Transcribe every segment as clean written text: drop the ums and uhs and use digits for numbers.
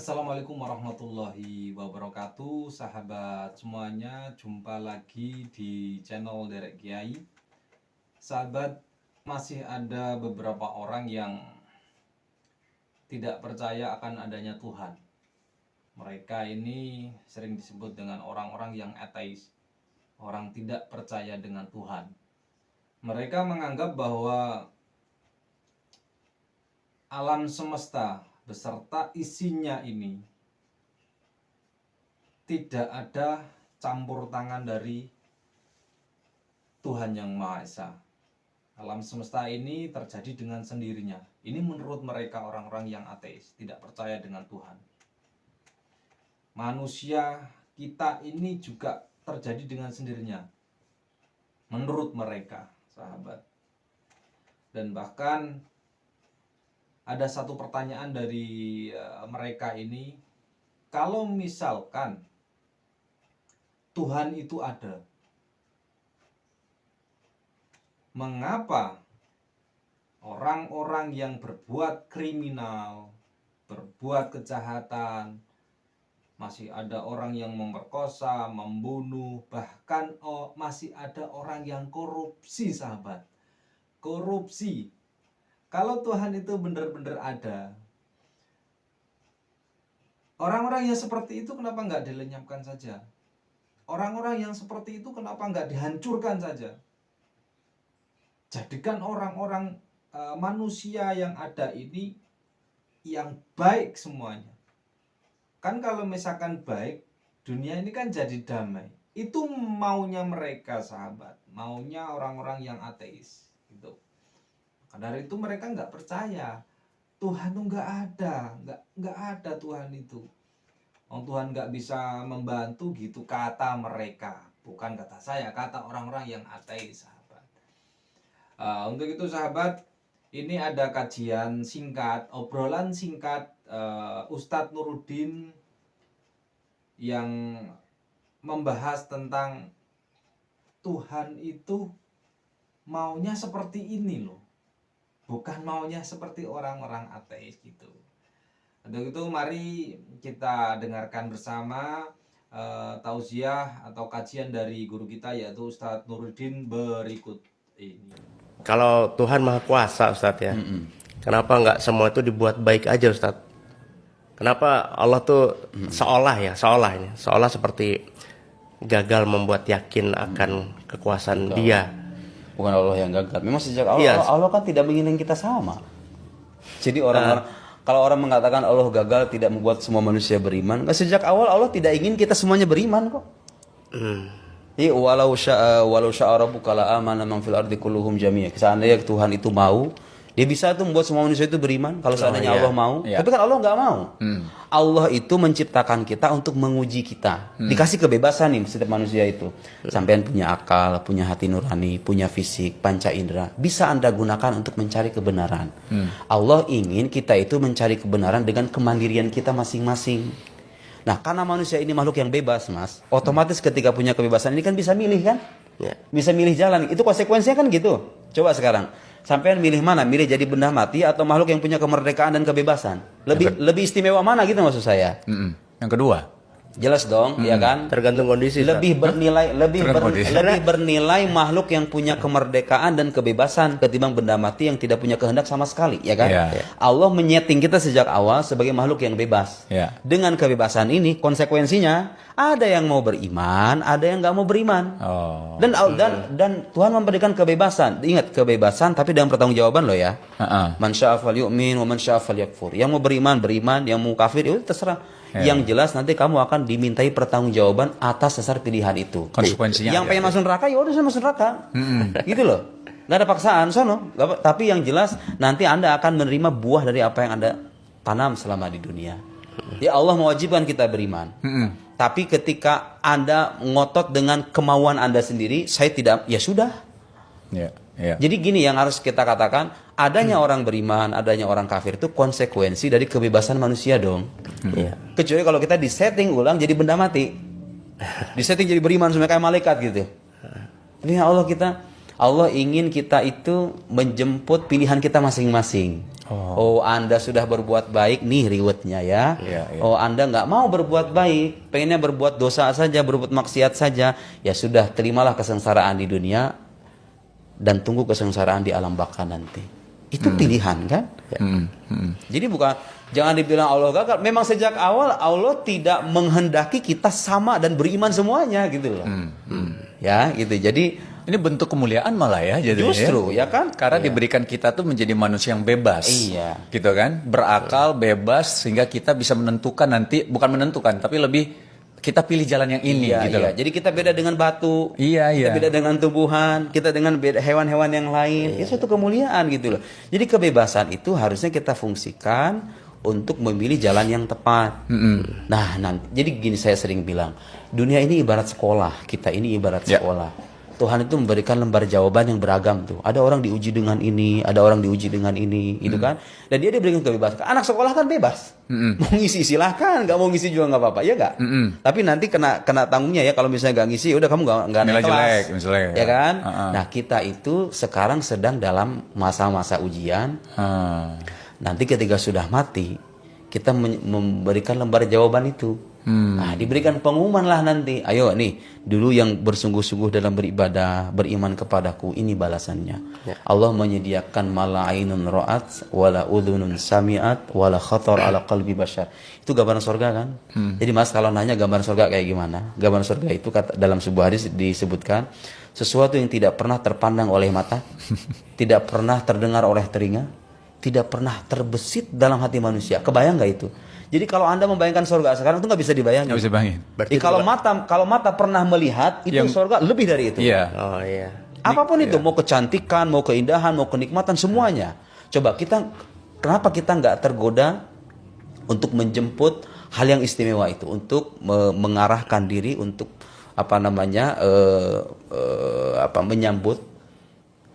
Assalamualaikum warahmatullahi wabarakatuh, sahabat semuanya. Jumpa lagi di channel Derek Kiai. Sahabat, masih ada beberapa orang yang tidak percaya akan adanya Tuhan. Mereka ini sering disebut dengan orang-orang yang ateis, orang tidak percaya dengan Tuhan. Mereka menganggap bahwa alam semesta beserta isinya ini tidak ada campur tangan dari Tuhan Yang Maha Esa. Alam semesta ini terjadi dengan sendirinya. Ini menurut mereka orang-orang yang ateis, tidak percaya dengan Tuhan. Manusia kita ini juga terjadi dengan sendirinya, menurut mereka, sahabat. Dan bahkan ada satu pertanyaan dari mereka ini, kalau misalkan Tuhan itu ada, mengapa orang-orang yang berbuat kriminal, berbuat kejahatan, masih ada orang yang memerkosa, membunuh, bahkan masih ada orang yang korupsi, sahabat. Korupsi. Kalau Tuhan itu benar-benar ada, orang-orang yang seperti itu kenapa nggak dilenyapkan saja? Orang-orang yang seperti itu kenapa nggak dihancurkan saja? Jadikan orang-orang manusia yang ada ini yang baik semuanya. Kan kalau misalkan baik, dunia ini kan jadi damai. Itu maunya mereka, sahabat. Maunya orang-orang yang ateis. Gitu. Dari itu mereka nggak percaya Tuhan itu nggak ada, nggak ada Tuhan itu. Tuhan nggak bisa membantu gitu kata mereka, bukan kata saya, kata orang-orang yang ateis, sahabat. Untuk itu, sahabat, ini ada kajian singkat, obrolan singkat Ustadz Nuruddin yang membahas tentang Tuhan itu maunya seperti ini loh. Bukan maunya seperti orang-orang ateis gitu. Untuk itu mari kita dengarkan bersama tausiah atau kajian dari guru kita, yaitu Ustadz Nuruddin berikut ini. Kalau Tuhan Maha Kuasa, Ustadz ya, kenapa nggak semua itu dibuat baik aja, Ustadz? Kenapa Allah tuh seolah seperti gagal membuat yakin akan kekuasaan Dia? Bukan Allah yang gagal. Memang sejak awal Allah kan tidak menginginkan kita sama. Jadi kalau orang mengatakan Allah gagal tidak membuat semua manusia beriman, sejak awal Allah tidak ingin kita semuanya beriman kok. Jadi walau sya'a rabbuka la amana man fil ardi kulluhum jami'a. Seandainya Tuhan itu mau, Dia bisa tuh membuat semua manusia itu beriman kalau seandainya Allah mau. Tapi kan Allah nggak mau. Allah itu menciptakan kita untuk menguji kita. Dikasih kebebasan nih setiap manusia itu. Sampean punya akal, punya hati nurani, punya fisik, panca indera. Bisa Anda gunakan untuk mencari kebenaran. Allah ingin kita itu mencari kebenaran dengan kemandirian kita masing-masing. Nah, karena manusia ini makhluk yang bebas, Mas. Otomatis ketika punya kebebasan ini kan bisa milih kan? Bisa milih jalan. Itu konsekuensinya kan gitu. Coba sekarang. Sampean milih mana? Milih jadi benda mati atau makhluk yang punya kemerdekaan dan kebebasan? Lebih istimewa mana gitu maksud saya? Yang kedua. Jelas dong, ya kan? Tergantung kondisi. Lebih bernilai makhluk yang punya kemerdekaan dan kebebasan ketimbang benda mati yang tidak punya kehendak sama sekali, ya kan? Allah menyeting kita sejak awal sebagai makhluk yang bebas. Dengan kebebasan ini, konsekuensinya ada yang mau beriman, ada yang nggak mau beriman. Dan Tuhan memberikan kebebasan. Ingat, kebebasan tapi dengan pertanggungjawaban loh ya. Man syaa falyu'min wa man syaa falyakfur. Yang mau beriman, yang mau kafir itu terserah. Yang jelas nanti kamu akan dimintai pertanggungjawaban atas dasar pilihan itu. Konsekuensinya. Yang pengen masuk neraka ya udah saya masuk neraka. Gitu loh. Nggak ada paksaan sono. Tapi yang jelas nanti Anda akan menerima buah dari apa yang Anda tanam selama di dunia. Ya Allah mewajibkan kita beriman. Tapi ketika Anda ngotot dengan kemauan Anda sendiri, saya tidak, ya sudah. Jadi gini yang harus kita katakan, adanya orang beriman, adanya orang kafir itu konsekuensi dari kebebasan manusia dong. Kecuali kalau kita disetting ulang jadi benda mati. Disetting jadi beriman sampai kayak malaikat gitu. Ini Allah kita Allah ingin kita itu menjemput pilihan kita masing-masing. Oh, Anda sudah berbuat baik, nih rewardnya ya. Oh, Anda nggak mau berbuat baik, pengennya berbuat dosa saja, berbuat maksiat saja, ya sudah, terimalah kesengsaraan di dunia dan tunggu kesengsaraan di alam baka nanti. Itu pilihan kan? Jadi jangan dibilang Allah gagal. Memang sejak awal Allah tidak menghendaki kita sama dan beriman semuanya gitu loh. Ya, gitu. Jadi ini bentuk kemuliaan malah ya jadinya. justru ya kan? Karena diberikan kita tuh menjadi manusia yang bebas. Iya. Gitu kan? Berakal, bebas sehingga kita bisa menentukan nanti, bukan menentukan tapi lebih kita pilih jalan yang ini gitu loh. Jadi kita beda dengan batu. Iya. Kita beda dengan tumbuhan, kita dengan beda hewan-hewan yang lain. Itu suatu kemuliaan gitu loh. Jadi kebebasan itu harusnya kita fungsikan untuk memilih jalan yang tepat. Nah, nanti jadi gini saya sering bilang, dunia ini ibarat sekolah, kita ini ibarat sekolah. Tuhan itu memberikan lembar jawaban yang beragam tuh. Ada orang diuji dengan ini, ada orang diuji dengan ini, gitu kan? Dan dia diberikan kebebasan. Anak sekolah kan bebas, mau ngisi silahkan, nggak mau ngisi juga nggak apa-apa, ya nggak? Tapi nanti kena tanggungnya ya kalau misalnya nggak ngisi, udah kamu nggak naik kelas, jelek, misalnya, ya kan? Nah kita itu sekarang sedang dalam masa-masa ujian. Nanti ketika sudah mati, kita memberikan lembar jawaban itu. Nah, diberikan pengumuman lah nanti. Ayo nih, dulu yang bersungguh-sungguh dalam beribadah, beriman kepadaku, ini balasannya. Allah menyediakan mala ainun ra'at, wala udhunun sami'at, wala khatar ala qalbi bashar. Itu gambaran surga kan? Jadi Mas kalau nanya gambaran surga kayak gimana? Gambaran surga itu dalam sebuah hadis disebutkan sesuatu yang tidak pernah terpandang oleh mata, tidak pernah terdengar oleh telinga, tidak pernah terbesit dalam hati manusia. Kebayang nggak itu? Jadi kalau Anda membayangkan surga sekarang itu nggak bisa dibayangin. Nggak bisa bayangin. Kalau mata pernah melihat itu surga lebih dari itu. Iya. Oh iya. Apapun itu, mau kecantikan, mau keindahan, mau kenikmatan, semuanya. Coba kenapa kita nggak tergoda untuk menjemput hal yang istimewa itu, untuk mengarahkan diri untuk menyambut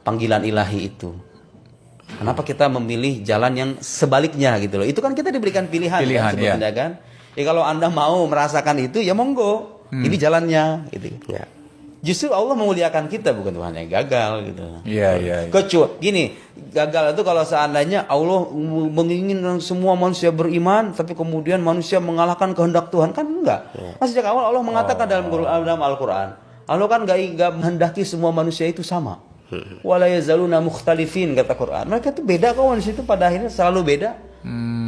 panggilan ilahi itu. Kenapa kita memilih jalan yang sebaliknya gitu loh? Itu kan kita diberikan pilihan kan, sebetulnya kan? Ya kalau Anda mau merasakan itu ya monggo. Ini jalannya gitu. Ya. Justru Allah memuliakan kita, bukan Tuhan yang gagal gitu. Iya. Kecuali gini, gagal itu kalau seandainya Allah menginginkan semua manusia beriman tapi kemudian manusia mengalahkan kehendak Tuhan, kan enggak. Mas sejak awal Allah mengatakan dalam Al-Qur'an, Allah kan enggak menghendaki semua manusia itu sama. Wala yazaluna mukhtalifin, kata Quran. Mereka itu beda kok, manusia itu pada akhirnya selalu beda.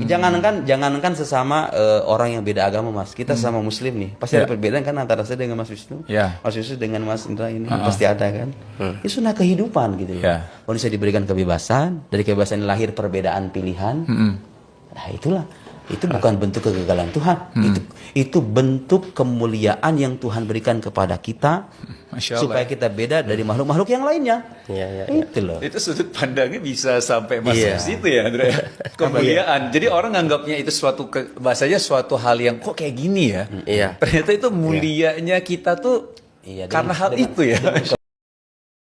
Jangankan sesama orang yang beda agama, Mas. Kita sama muslim nih, pasti ada perbedaan kan antara saya dengan Mas Wisnu. Mas Wisnu dengan Mas Indra ini pasti ada kan. Itu sunnah kehidupan gitu. Manusia diberikan kebebasan, dari kebebasan lahir perbedaan pilihan. Nah, itu bukan bentuk kegagalan Tuhan. Itu bentuk kemuliaan yang Tuhan berikan kepada kita supaya kita beda dari makhluk-makhluk yang lainnya. Itu loh. Itu sudut pandangnya bisa sampai masuk situ ya, Andrea. Kemuliaan. Jadi orang nganggapnya itu bahasanya suatu hal yang kok kayak gini ya. Ternyata itu mulianya kita tuh karena hal itu ya.